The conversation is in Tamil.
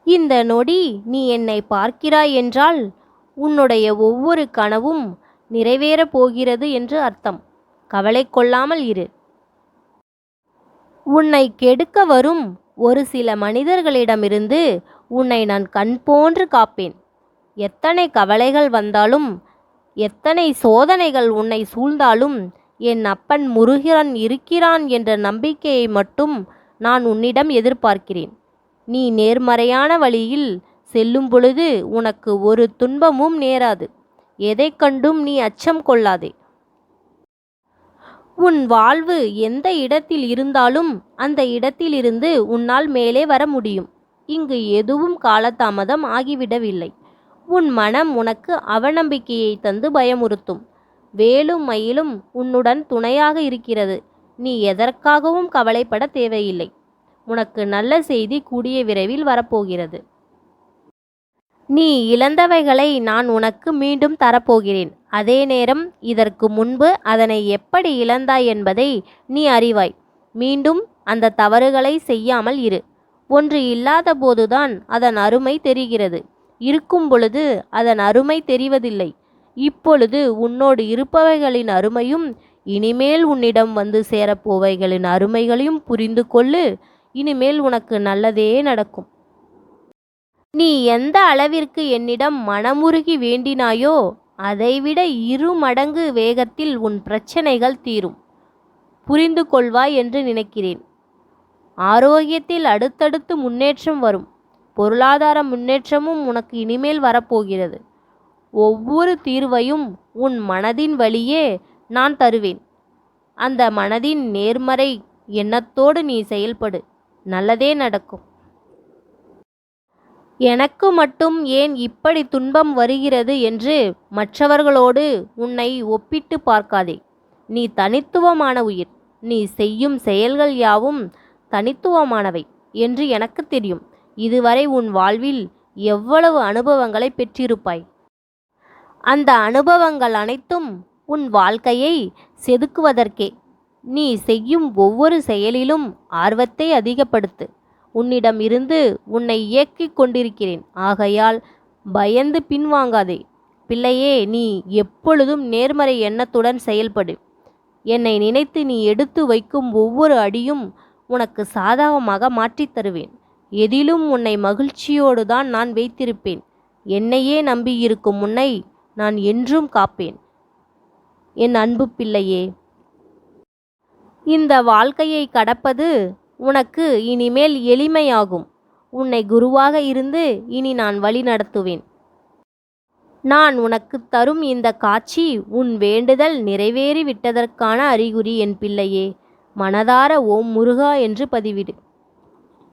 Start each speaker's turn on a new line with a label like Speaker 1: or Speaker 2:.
Speaker 1: இந்த நொடி நீ என்னை பார்க்கிறாய் என்றால் உன்னுடைய ஒவ்வொரு கனவும் நிறைவேறப் போகிறது என்று அர்த்தம். கவலை கொள்ளாமல் இரு. உன்னை கெடுக்க வரும் ஒரு சில மனிதர்களிடமிருந்து உன்னை நான் கண் போன்று காப்பேன். எத்தனை கவலைகள் வந்தாலும், எத்தனை சோதனைகள் உன்னை சூழ்ந்தாலும், என் அப்பன் முருகன் இருக்கிறான் என்ற நம்பிக்கையை மட்டும் நான் உன்னிடம் எதிர்பார்க்கிறேன். நீ நேர்மறையான வழியில் செல்லும் பொழுது உனக்கு ஒரு துன்பமும் நேராது. எதைக் கண்டும் நீ அச்சம் கொள்ளாதே. உன் வாழ்வு எந்த இடத்தில் இருந்தாலும் அந்த இடத்திலிருந்து உன்னால் மேலே வர முடியும். இங்கு எதுவும் காலதாமதம் ஆகிவிடவில்லை. உன் மனம் உனக்கு அவநம்பிக்கையை தந்து பயமுறுத்தும். வேலும் மயிலும் உன்னுடன் துணையாக இருக்கிறது. நீ எதற்காகவும் கவலைப்பட தேவையில்லை. உனக்கு நல்ல செய்தி கூடிய விரைவில் வரப்போகிறது. நீ இழந்தவைகளை நான் உனக்கு மீண்டும் தரப்போகிறேன். அதே நேரம் இதற்கு முன்பு அதனை எப்படி இழந்தாய் என்பதை நீ அறிவாய். மீண்டும் அந்த தவறுகளை செய்யாமல் இரு. ஒன்று இல்லாத போதுதான் அதன் அருமை தெரிகிறது. இருக்கும் பொழுது அதன் அருமை தெரிவதில்லை. இப்பொழுது உன்னோடு இருப்பவைகளின் அருமையும் இனிமேல் உன்னிடம் வந்து சேரப்போவைகளின் அருமைகளையும் புரிந்து கொள்ளு. இனிமேல் உனக்கு நல்லதே நடக்கும். நீ எந்த அளவிற்கு என்னிடம் மனமுருகி வேண்டினாயோ அதைவிட 2 மடங்கு வேகத்தில் உன் பிரச்சனைகள் தீரும். புரிந்து கொள்வாய் என்று நினைக்கிறேன். ஆரோக்கியத்தில் அடுத்தடுத்து முன்னேற்றம் வரும். பொருளாதார முன்னேற்றமும் உனக்கு இனிமேல் வரப்போகிறது. ஒவ்வொரு தீர்வையும் உன் மனதின் வழியே நான் தருவேன். அந்த மனதின் நேர்மறை எண்ணத்தோடு நீ செயல்படு. நல்லதே நடக்கும். எனக்கு மட்டும் ஏன் இப்படி துன்பம் வருகிறது என்று மற்றவர்களோடு உன்னை ஒப்பிட்டு பார்க்காதே. நீ தனித்துவமான உயிர். நீ செய்யும் செயல்கள் யாவும் தனித்துவமானவை என்று எனக்கு தெரியும். இதுவரை உன் வாழ்வில் எவ்வளவு அனுபவங்களை பெற்றிருப்பாய். அந்த அனுபவங்கள் அனைத்தும் உன் வாழ்க்கையை செதுக்குவதற்கே. நீ செய்யும் ஒவ்வொரு செயலிலும் ஆர்வத்தை அதிகப்படுத்து. உன்னிடம் இருந்து உன்னை இயக்கிக் கொண்டிருக்கிறேன். ஆகையால் பயந்து பின்வாங்காதே. பிள்ளையே, நீ எப்பொழுதும் நேர்மறை எண்ணத்துடன் செயல்படு. என்னை நினைத்து நீ எடுத்து வைக்கும் ஒவ்வொரு அடியும் உனக்கு சாதகமாக மாற்றித் தருவேன். எதிலும் உன்னை மகிழ்ச்சியோடு தான் நான் வைத்திருப்பேன். என்னையே நம்பியிருக்கும் உன்னை நான் என்றும் காப்பேன். என் அன்பு பிள்ளையே, இந்த வாழ்க்கையை கடப்பது உனக்கு இனிமேல் எளிமையாகும். உன்னை குருவாக இருந்து இனி நான் வழி நடத்துவேன். நான் உனக்கு தரும் இந்த காட்சி உன் வேண்டுதல் நிறைவேறி விட்டதற்கான அறிகுறி. என் பிள்ளையே, மனதார ஓம் முருகா என்று பதிவிடு.